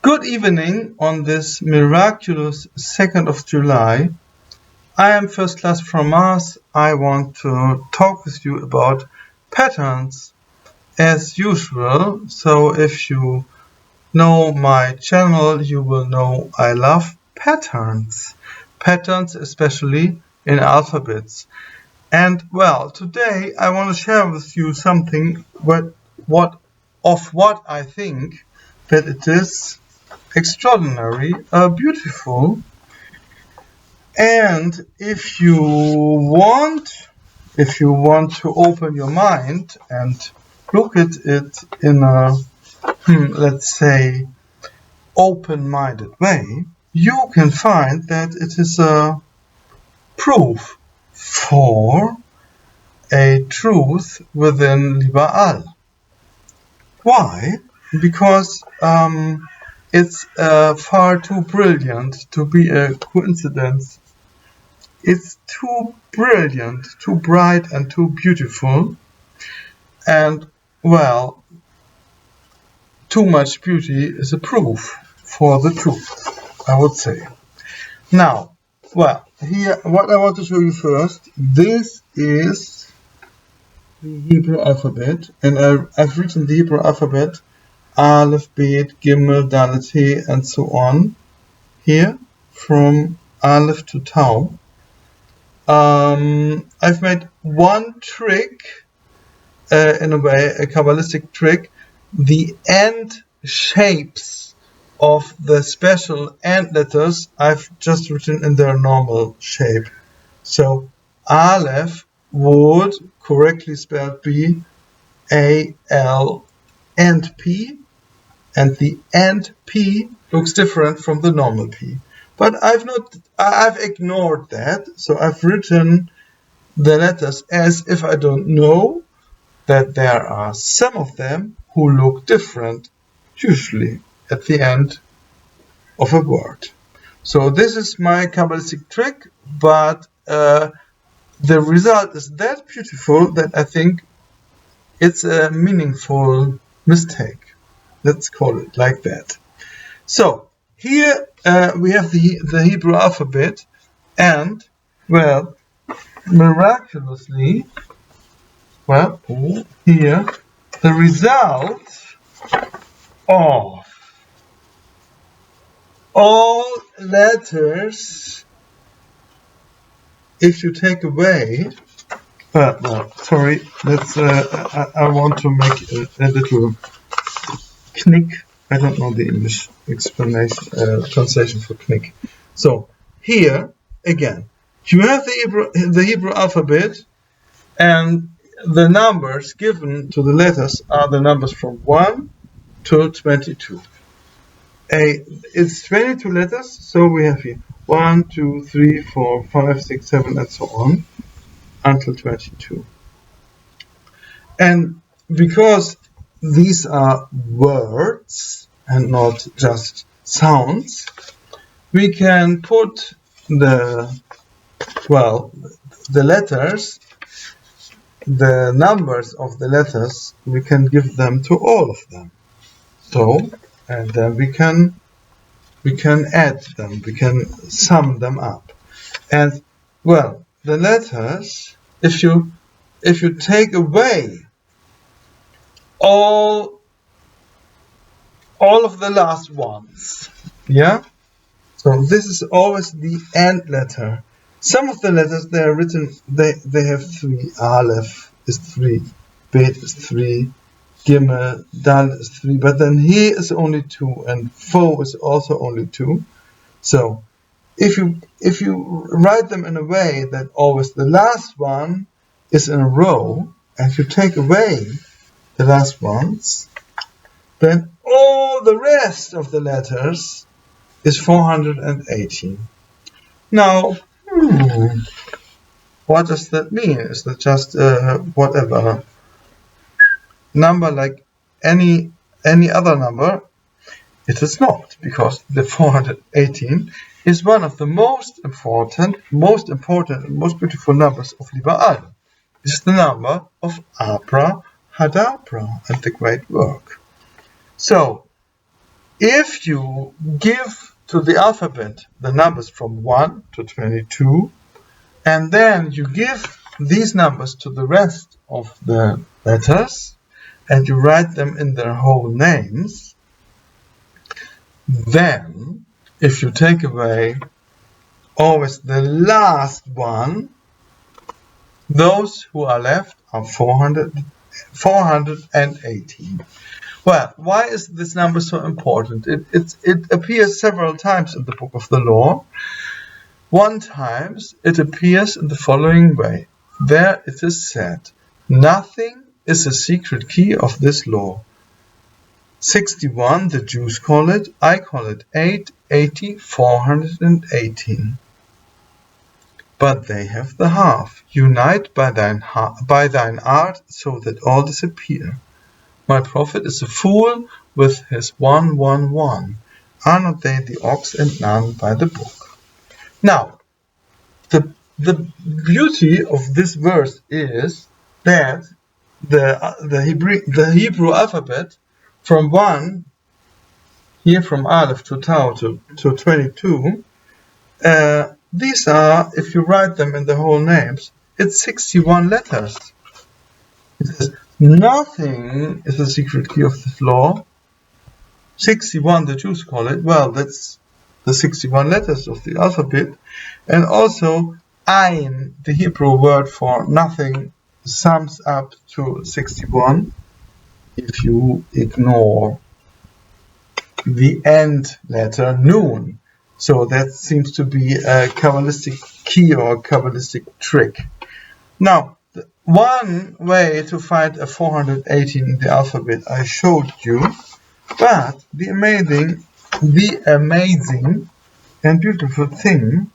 Good evening on this miraculous 2nd of July. I am First Class from Mars. I want to talk with you about patterns as usual. So if you know my channel, you will know I love patterns. Patterns especially in alphabets. And well, today I want to share with you something what I think that it is extraordinary, beautiful, and if you want to open your mind and look at it in a let's say open-minded way, you can find that it is a proof for a truth within Liber. Why? Because it's far too brilliant to be a coincidence. It's too brilliant, too bright, and too beautiful. And, well, too much beauty is a proof for the truth, I would say. Now, well, here, what I want to show you first, this is the Hebrew alphabet, and I've written the Hebrew alphabet Aleph, Bet, Gimel, Dalet, He, and so on, here, from Aleph to Tau. I've made one trick, in a way, a Kabbalistic trick. The end shapes of the special end letters I've just written in their normal shape. So Aleph would correctly spelled be A-L and P, and the end P looks different from the normal P. But I've ignored that, so I've written the letters as if I don't know that there are some of them who look different, usually at the end of a word. So this is my Kabbalistic trick, but the result is that beautiful that I think it's a meaningful mistake. Let's call it like that. So here we have the Hebrew alphabet, and, well, miraculously, well, here, the result of all letters, if you take away, sorry, let's, I want to make a little knick. I don't know the English translation for knick. So here again, you have the Hebrew alphabet, and the numbers given to the letters are the numbers from 1 to 22. It's 22 letters, so we have here 1, 2, 3, 4, 5, 6, 7, and so on until 22. And because these are words and not just sounds, we can put the letters, the numbers of the letters, we can give them to all of them. So, and then we can add them, we can sum them up. And, well, the letters, if you take away all of the last ones, yeah? So this is always the end letter. Some of the letters, they are written, they have 3. Aleph is 3, Bet is 3, Gimel, Dal is 3, but then He is only 2, and Fo is also only 2. So if you write them in a way that always the last one is in a row, and if you take away the last ones, then all the rest of the letters is 418. Now, what does that mean? Is that just whatever number like any other number? It is not, because the 418 is one of the most important, and most beautiful numbers of Liber. It is the number of Abra Hadabra and the great work. So, if you give to the alphabet the numbers from 1 to 22, and then you give these numbers to the rest of the letters, and you write them in their whole names, then if you take away always the last one, those who are left are 418. Well, why is this number so important? It appears several times in the Book of the Law. One time it appears in the following way. There it is said, nothing is a secret key of this law. 61, the Jews call it, I call it 880, 418. But they have the half. Unite by thine art, so that all disappear. My prophet is a fool with his 111. Are not they the ox and none by the book? Now, the beauty of this verse is that the Hebrew alphabet from 1, here from Aleph to Tau to 22, these are, if you write them in the whole names, it's 61 letters. It says, nothing is a secret key of this law. 61, the Jews call it. Well, that's the 61 letters of the alphabet. And also, ein, the Hebrew word for nothing, sums up to 61 if you ignore the end letter, nun. So that seems to be a Kabbalistic key or a Kabbalistic trick. Now, one way to find a 418 in the alphabet I showed you, but the amazing and beautiful thing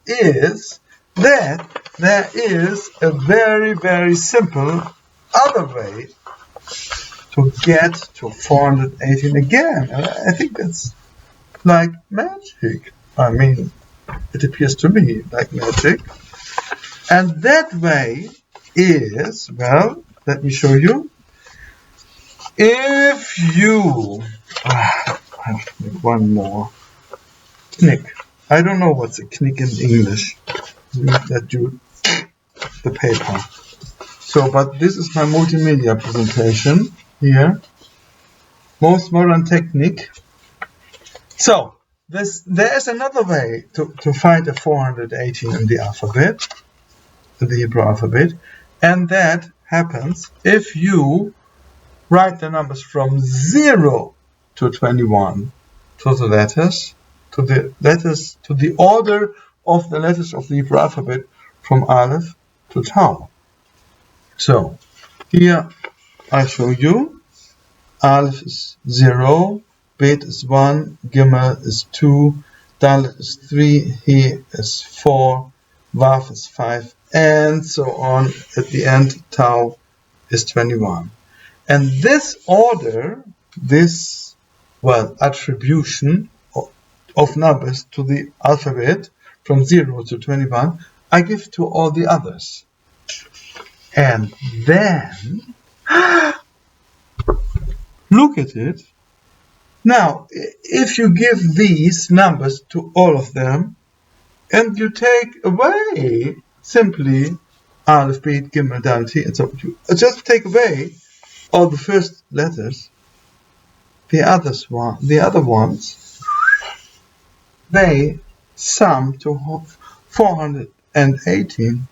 is that there is a very, very simple other way to get to 418 again. And I think that's like magic. I mean, it appears to me like magic. And that way is, well, let me show you. If you, I have to make one more. Knick. I don't know what's a knick in English. That you, the paper. So, but this is my multimedia presentation here. Most modern technique. So, there is another way to find a 418 in the alphabet, in the Hebrew alphabet, and that happens if you write the numbers from 0 to 21 to the letters, to the order of the letters of the Hebrew alphabet from Aleph to Tau. So, here I show you, Aleph is 0, Bet is 1, Gimel is 2, Dalet is 3, He is 4, Vav is 5, and so on. At the end, Tau is 21. And this order, this, well, attribution of numbers to the alphabet from 0 to 21, I give to all the others. And then, look at it. Now, if you give these numbers to all of them, and you take away simply Aleph, Bet, Gimel, Dalet, He, and so you just take away all the first letters, the other ones, they sum to 418.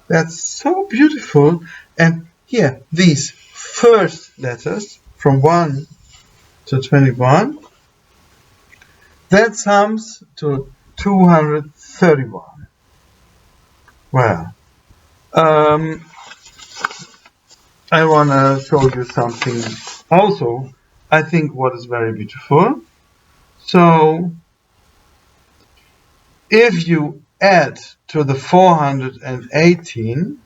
That's so beautiful. And here, these first letters from 1 to 21, that sums to 231. Well, I want to show you something also, I think, what is very beautiful. So, if you add to the 418,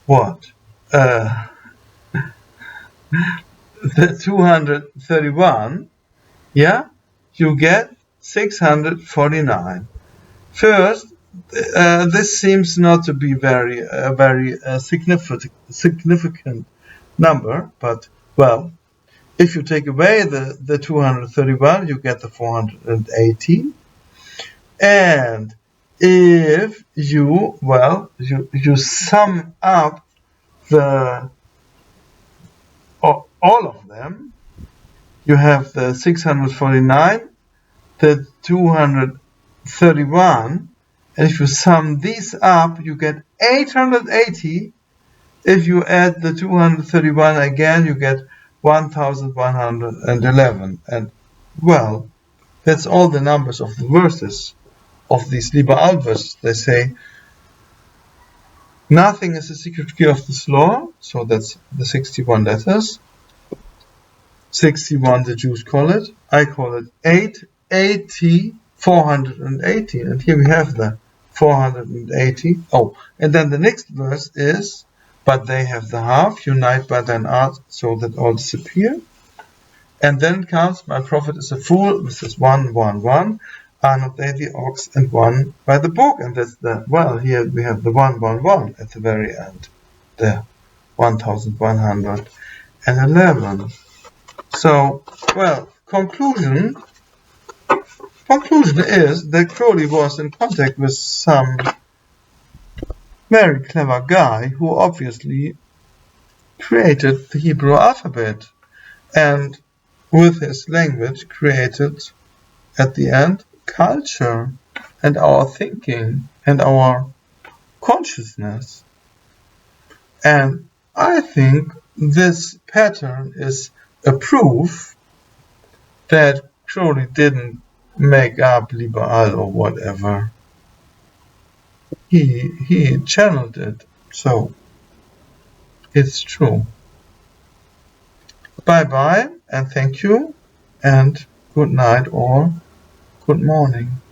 what? The 231, yeah, you get 649. First, this seems not to be very significant number, but, well, if you take away the 231, you get the 480. And if you, well, you sum up all of them, you have the 649, the 231, and if you sum these up, you get 880. If you add the 231 again, you get 1111. And, well, that's all the numbers of the verses of these Liber verses. They say, nothing is a secret key of this law, so that's the 61 letters. 61 the Jews call it. I call it 880, 418. And here we have the 480. Oh, and then the next verse is, but they have the half, unite by thine art, so that all disappear. And then comes, my prophet is a fool, this is 111. Are not they the ox and one by the book? And that's the, well, here we have the 111 at the very end, the 1111. So, well, conclusion is that Crowley was in contact with some very clever guy who obviously created the Hebrew alphabet, and with his language created, at the end, culture and our thinking and our consciousness. And I think this pattern is a proof that Crowley didn't make up Liber or whatever. He channeled it, so it's true. Bye bye, and thank you, and good night or good morning.